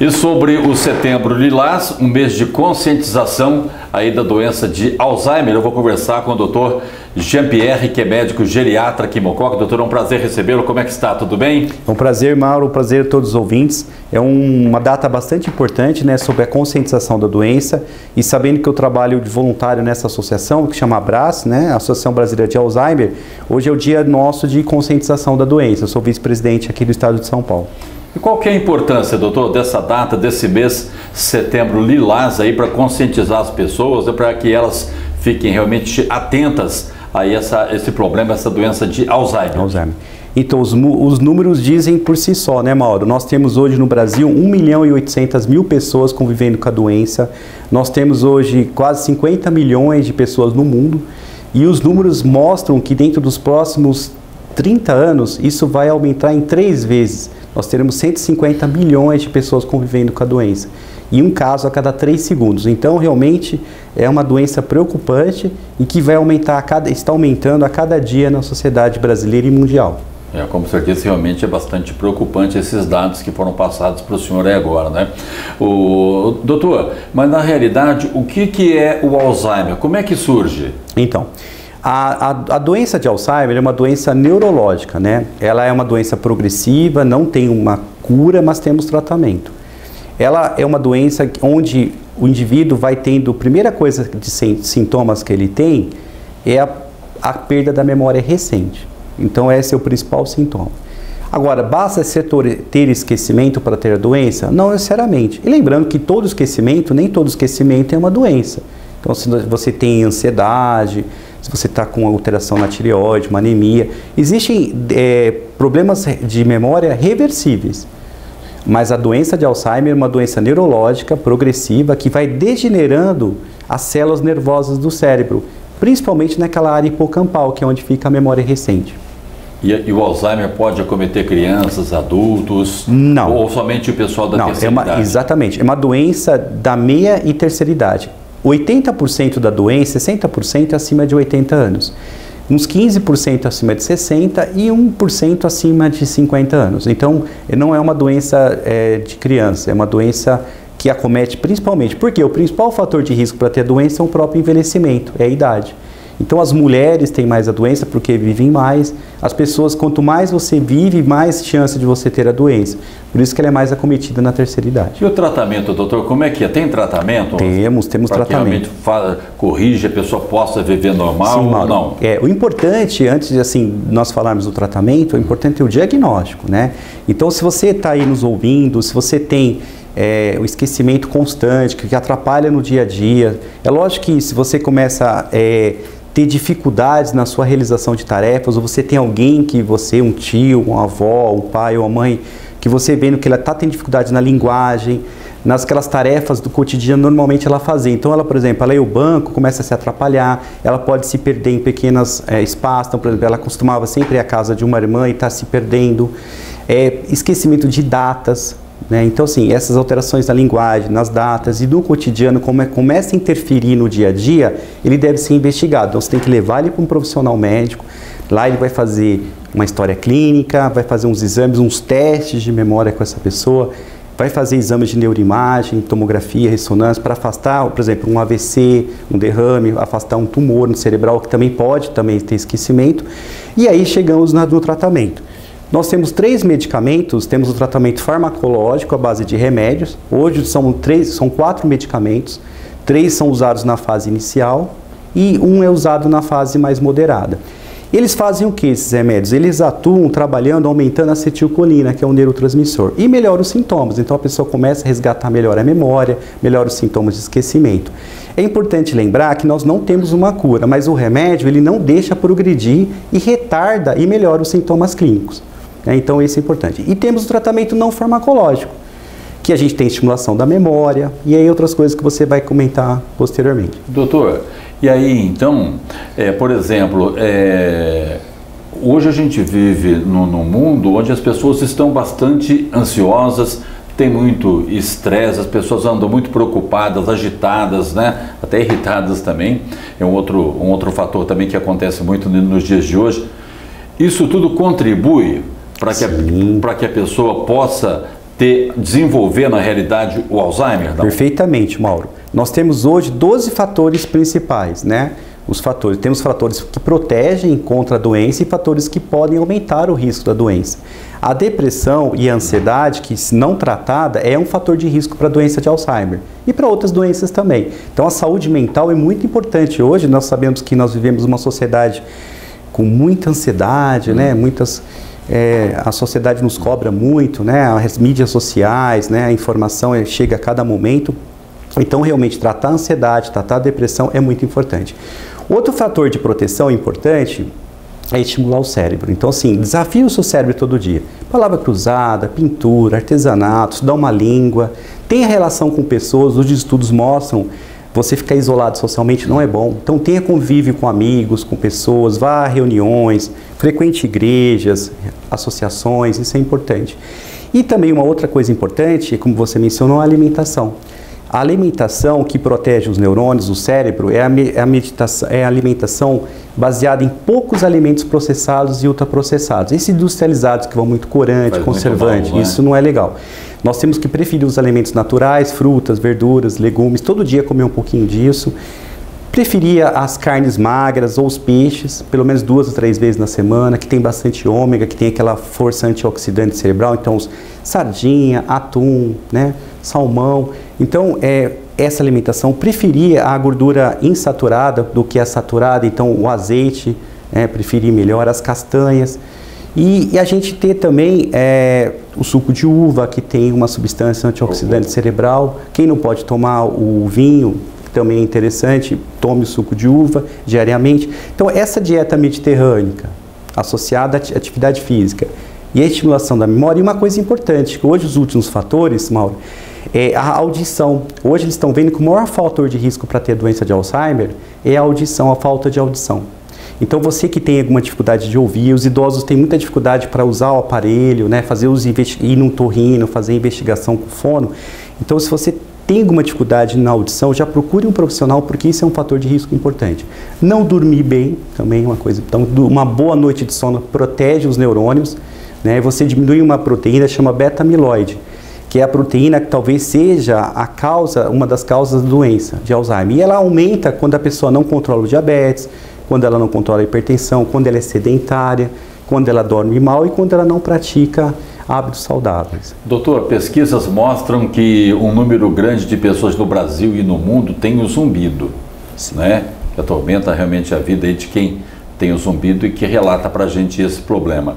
E sobre o Setembro Lilás, um mês de conscientização aí da doença de Alzheimer, eu vou conversar com o Dr. Jean-Pierre, que é médico geriatra aqui em Mococa. Doutor, é um prazer recebê-lo. Como é que está? Tudo bem? É um prazer, Mauro, um prazer a todos os ouvintes. É uma data bastante importante, né, sobre a conscientização da doença, e sabendo que eu trabalho de voluntário nessa associação, que chama ABRAS, né, Associação Brasileira de Alzheimer, hoje é o dia nosso de conscientização da doença. Eu sou vice-presidente aqui do estado de São Paulo. E qual que é a importância, doutor, dessa data, desse mês Setembro Lilás aí para conscientizar as pessoas, para que elas fiquem realmente atentas a esse problema, essa doença de Alzheimer? Então, os números dizem por si só, né, Mauro? Nós temos hoje no Brasil 1.800.000 pessoas convivendo com a doença. Nós temos hoje quase 50 milhões de pessoas no mundo. E os números mostram que dentro dos próximos 30 anos, isso vai aumentar em 3 vezes. Nós teremos 150 milhões de pessoas convivendo com a doença. E um caso a cada 3 segundos. Então, realmente, é uma doença preocupante e que vai aumentar, está aumentando a cada dia na sociedade brasileira e mundial. Como você disse, realmente é bastante preocupante esses dados que foram passados para o senhor aí agora, né? Doutor, mas na realidade, o que é o Alzheimer? Como é que surge? Então, a doença de Alzheimer é uma doença neurológica, né? Ela é uma doença progressiva, não tem uma cura, mas temos tratamento. Ela é uma doença onde o indivíduo vai tendo, a primeira coisa de sintomas que ele tem é a perda da memória recente. Então esse é o principal sintoma. Agora, basta ter esquecimento para ter a doença? Não necessariamente. E lembrando que nem todo esquecimento é uma doença. Então, se você tem ansiedade, se você está com alteração na tireoide, uma anemia, existem problemas de memória reversíveis. Mas a doença de Alzheimer é uma doença neurológica progressiva que vai degenerando as células nervosas do cérebro, principalmente naquela área hipocampal, que é onde fica a memória recente. E o Alzheimer pode acometer crianças, adultos? Não. Ou somente o pessoal da terceira idade? Exatamente. É uma doença da meia e terceira idade. 80% da doença, 60% é acima de 80 anos. Uns 15% acima de 60 e 1% acima de 50 anos. Então, não é uma doença de criança, é uma doença que acomete principalmente. Porque o principal fator de risco para ter a doença é o próprio envelhecimento, é a idade. Então, as mulheres têm mais a doença porque vivem mais. As pessoas, quanto mais você vive, mais chance de você ter a doença. Por isso que ela é mais acometida na terceira idade. E o tratamento, doutor, como é que é? Tem tratamento? Temos tratamento. Para que realmente corrija, a pessoa possa viver normal? Sim, ou não? O importante, antes de nós falarmos do tratamento, o importante é o diagnóstico, né? Então, se você está aí nos ouvindo, se você tem o esquecimento constante, que atrapalha no dia a dia, é lógico que se você começa a ter dificuldades na sua realização de tarefas, ou você tem alguém que você, um tio, uma avó, um pai ou uma mãe, que você vendo que ela está tendo dificuldade na linguagem, aquelas tarefas do cotidiano, normalmente ela fazia. Então ela, por exemplo, ela ia ao banco, começa a se atrapalhar, ela pode se perder em pequenos espaços. Então, por exemplo, ela costumava sempre ir à casa de uma irmã e está se perdendo. Esquecimento de datas, né? Então, assim, essas alterações na linguagem, nas datas e no cotidiano, começa a interferir no dia a dia, ele deve ser investigado. Então, você tem que levar ele para um profissional médico. Lá ele vai fazer uma história clínica, vai fazer uns exames, uns testes de memória com essa pessoa, vai fazer exames de neuroimagem, tomografia, ressonância, para afastar, por exemplo, um AVC, um derrame, afastar um tumor no cerebral, que também pode ter esquecimento. E aí chegamos no tratamento. Nós temos 3 medicamentos, temos o tratamento farmacológico à base de remédios. Hoje são 4 medicamentos, 3 são usados na fase inicial e 1 é usado na fase mais moderada. Eles fazem o que, esses remédios? Eles atuam trabalhando, aumentando a acetilcolina, que é um neurotransmissor, e melhoram os sintomas. Então a pessoa começa a resgatar melhor a memória, melhora os sintomas de esquecimento. É importante lembrar que nós não temos uma cura, mas o remédio ele não deixa progredir e retarda e melhora os sintomas clínicos. Então esse é importante. E temos o tratamento não farmacológico, que a gente tem estimulação da memória e aí outras coisas que você vai comentar posteriormente. Doutor, e aí então, por exemplo, hoje a gente vive num mundo onde as pessoas estão bastante ansiosas, tem muito estresse, as pessoas andam muito preocupadas, agitadas, né? Até irritadas também. É um outro fator também que acontece muito nos dias de hoje. Isso tudo contribui para que a pessoa possa desenvolver, na realidade, o Alzheimer? Não? Perfeitamente, Mauro. Nós temos hoje 12 fatores principais, né? Temos fatores que protegem contra a doença e fatores que podem aumentar o risco da doença. A depressão e a ansiedade, que se não tratada, é um fator de risco para a doença de Alzheimer e para outras doenças também. Então a saúde mental é muito importante. Hoje nós sabemos que nós vivemos uma sociedade com muita ansiedade, né? A sociedade nos cobra muito, né? As mídias sociais, né? A informação chega a cada momento. Então realmente tratar a ansiedade, tratar a depressão é muito importante. Outro fator de proteção importante é estimular o cérebro. Então, assim, desafie o seu cérebro todo dia. Palavra cruzada, pintura, artesanato, estudar uma língua, tenha relação com pessoas. Os estudos mostram você ficar isolado socialmente não é bom. Então, tenha convívio com amigos, com pessoas, vá a reuniões, frequente igrejas, associações, isso é importante. E também uma outra coisa importante, como você mencionou, a alimentação. A alimentação que protege os neurônios, o cérebro, é a alimentação baseada em poucos alimentos processados e ultraprocessados. Esses industrializados que vão muito corante, conservante, isso não é legal. Nós temos que preferir os alimentos naturais, frutas, verduras, legumes, todo dia comer um pouquinho disso. Preferia as carnes magras ou os peixes, pelo menos 2 ou 3 vezes na semana, que tem bastante ômega, que tem aquela força antioxidante cerebral, então sardinha, atum, né, salmão. Então, essa alimentação, preferia a gordura insaturada do que a saturada, então o azeite, preferir melhor, as castanhas. E a gente ter também o suco de uva, que tem uma substância antioxidante cerebral. Quem não pode tomar o vinho, também é interessante, tome o suco de uva diariamente. Então, essa dieta mediterrânica, associada à atividade física e a estimulação da memória, e uma coisa importante, que hoje os últimos fatores, Mauro, é a audição. Hoje eles estão vendo que o maior fator de risco para ter doença de Alzheimer é a audição, a falta de audição. Então, você que tem alguma dificuldade de ouvir, os idosos têm muita dificuldade para usar o aparelho, né, ir num torrino, fazer investigação com fono. Então, se você tem alguma dificuldade na audição, já procure um profissional, porque isso é um fator de risco importante. Não dormir bem, também é uma coisa. Então, uma boa noite de sono protege os neurônios, né? Você diminui uma proteína que chama beta-amiloide, que é a proteína que talvez seja uma das causas da doença de Alzheimer. E ela aumenta quando a pessoa não controla o diabetes, quando ela não controla a hipertensão, quando ela é sedentária, quando ela dorme mal e quando ela não pratica hábitos saudáveis. Doutor, pesquisas mostram que um número grande de pessoas no Brasil e no mundo tem o zumbido, né? Que atormenta realmente a vida de quem tem o zumbido e que relata para a gente esse problema.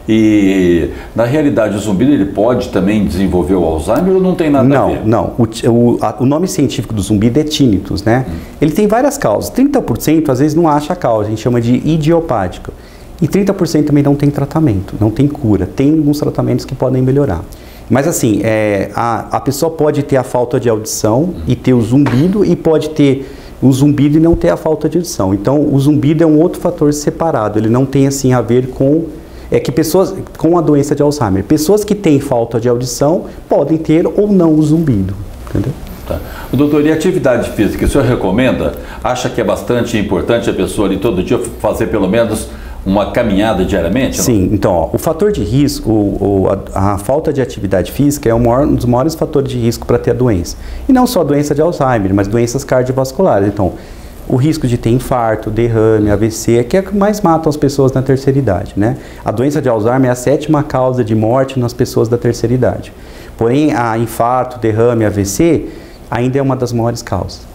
E, na realidade, o zumbido ele pode também desenvolver o Alzheimer ou não tem nada a ver? Não. O nome científico do zumbido é tinnitus, né? Ele tem várias causas. 30% às vezes não acha a causa, a gente chama de idiopático. E 30% também não tem tratamento, não tem cura. Tem alguns tratamentos que podem melhorar. Mas assim, a pessoa pode ter a falta de audição e ter o zumbido, e pode ter o zumbido e não ter a falta de audição. Então, o zumbido é um outro fator separado, ele não tem assim a ver com... que pessoas com a doença de Alzheimer, pessoas que têm falta de audição podem ter ou não o zumbido, entendeu? Tá. Doutor, e atividade física, o senhor recomenda? Acha que é bastante importante a pessoa ali todo dia fazer pelo menos uma caminhada diariamente? Sim, não? Então, o fator de risco, a falta de atividade física é um dos maiores fatores de risco para ter a doença. E não só a doença de Alzheimer, mas doenças cardiovasculares. Então, o risco de ter infarto, derrame, AVC, é que mais matam as pessoas na terceira idade, né? A doença de Alzheimer é a 7ª causa de morte nas pessoas da terceira idade. Porém, a infarto, derrame, AVC ainda é uma das maiores causas.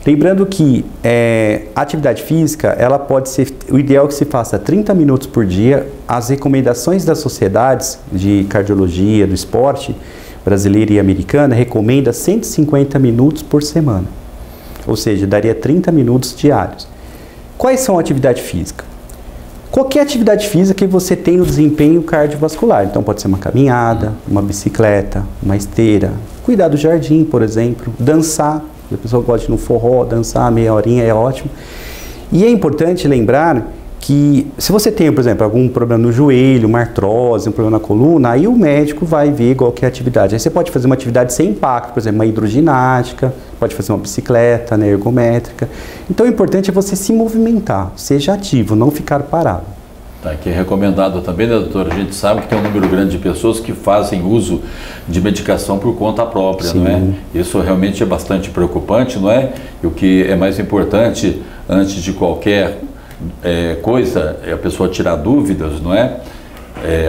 Lembrando que a atividade física, ela pode ser, o ideal é que se faça 30 minutos por dia. As recomendações das sociedades de cardiologia, do esporte brasileira e americana, recomenda 150 minutos por semana. Ou seja, daria 30 minutos diários. Quais são a atividade física? Qualquer atividade física que você tenha o desempenho cardiovascular. Então pode ser uma caminhada, uma bicicleta, uma esteira, cuidar do jardim, por exemplo, dançar. A pessoa gosta de ir no forró, dançar meia horinha é ótimo. E é importante lembrar que se você tem, por exemplo, algum problema no joelho, uma artrose, um problema na coluna, aí o médico vai ver qual que é a atividade. Aí você pode fazer uma atividade sem impacto, por exemplo, uma hidroginástica, pode fazer uma bicicleta, né, ergométrica. Então o importante é você se movimentar, seja ativo, não ficar parado. Tá aqui recomendado também, né, doutor? A gente sabe que tem um número grande de pessoas que fazem uso de medicação por conta própria, Sim. não é? Isso realmente é bastante preocupante, não é? E o que é mais importante, antes de qualquer coisa, é a pessoa tirar dúvidas, não é?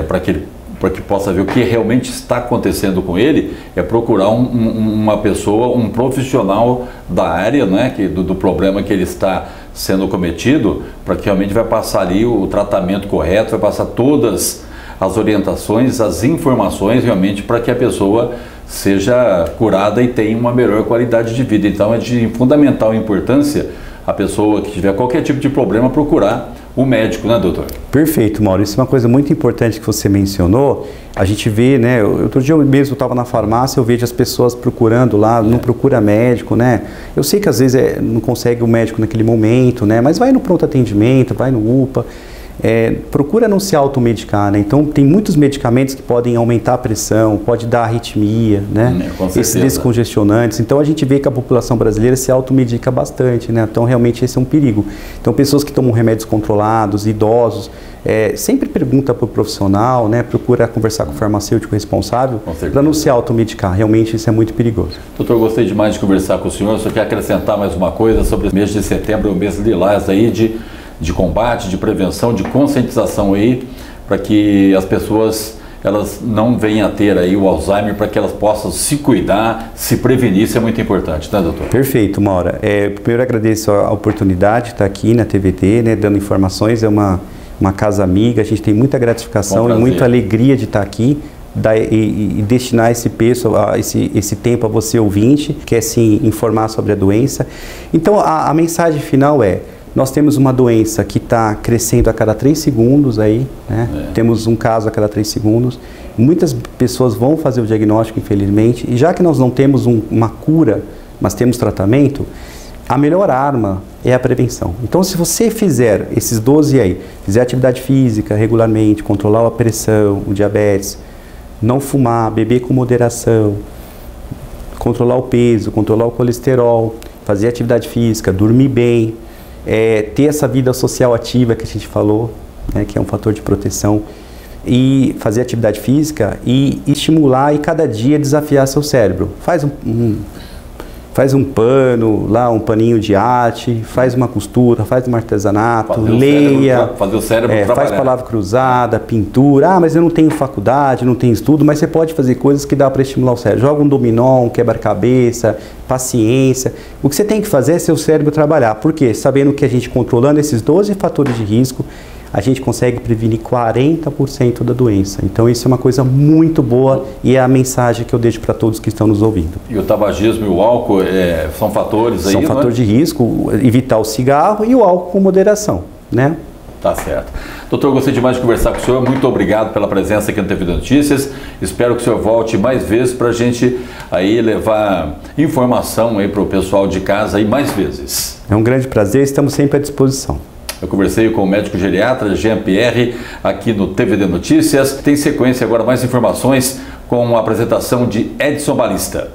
Para que possa ver o que realmente está acontecendo com ele, é procurar uma pessoa, um profissional da área, né, do problema que ele está sendo cometido, para que realmente vai passar ali o tratamento correto, vai passar todas as orientações, as informações realmente para que a pessoa seja curada e tenha uma melhor qualidade de vida. Então é de fundamental importância a pessoa que tiver qualquer tipo de problema procurar o médico, né, doutor? Perfeito, Mauro. Isso é uma coisa muito importante que você mencionou. A gente vê, né, outro dia eu mesmo estava na farmácia, eu vejo as pessoas procurando lá, não procura médico, né? Eu sei que às vezes não consegue o médico naquele momento, né? Mas vai no pronto atendimento, vai no UPA. Procura não se automedicar, né? Então tem muitos medicamentos que podem aumentar a pressão, pode dar arritmia, né? Esses descongestionantes. Então a gente vê que a população brasileira se automedica bastante, né? Então realmente esse é um perigo. Então pessoas que tomam remédios controlados, idosos, sempre pergunta para o profissional, né? Procura conversar com o farmacêutico responsável para não se automedicar. Realmente isso é muito perigoso. Doutor, gostei demais de conversar com o senhor. Só quer acrescentar mais uma coisa sobre o mês de setembro, o mês lilás aí de combate, de prevenção, de conscientização aí, para que as pessoas elas não venham a ter aí o Alzheimer, para que elas possam se cuidar, se prevenir. Isso é muito importante, né, doutor? Perfeito, Maura. Primeiro agradeço a oportunidade de estar aqui na TVT, né, dando informações. É uma casa amiga, a gente tem muita gratificação e muita alegria de estar aqui e destinar esse tempo a você ouvinte, que é se informar sobre a doença. Então a mensagem final nós temos uma doença que está crescendo a cada 3 segundos aí, né? Temos um caso a cada 3 segundos. Muitas pessoas vão fazer o diagnóstico, infelizmente, e já que nós não temos uma cura, mas temos tratamento, a melhor arma é a prevenção. Então, se você fizer esses 12 aí, fizer atividade física regularmente, controlar a pressão, o diabetes, não fumar, beber com moderação, controlar o peso, controlar o colesterol, fazer atividade física, dormir bem, ter essa vida social ativa que a gente falou, né, que é um fator de proteção, e fazer atividade física e estimular e cada dia desafiar seu cérebro. Faz um pano, lá um paninho de arte, faz uma costura, faz um artesanato, leia, fazer o cérebro trabalhar. Faz palavra cruzada, pintura. Mas eu não tenho faculdade, não tenho estudo, mas você pode fazer coisas que dá para estimular o cérebro. Joga um dominó, um quebra-cabeça, paciência. O que você tem que fazer é seu cérebro trabalhar. Por quê? Sabendo que a gente controlando esses 12 fatores de risco, a gente consegue prevenir 40% da doença. Então isso é uma coisa muito boa e é a mensagem que eu deixo para todos que estão nos ouvindo. E o tabagismo e o álcool são fatores aí, são fatores de risco, evitar o cigarro e o álcool com moderação, né? Tá certo. Doutor, gostei demais de conversar com o senhor. Muito obrigado pela presença aqui no TV Notícias. Espero que o senhor volte mais vezes para a gente aí levar informação aí para o pessoal de casa aí mais vezes. É um grande prazer, estamos sempre à disposição. Eu conversei com o médico geriatra Jean-Pierre aqui no TVD Notícias. Tem sequência agora mais informações com a apresentação de Edson Balista.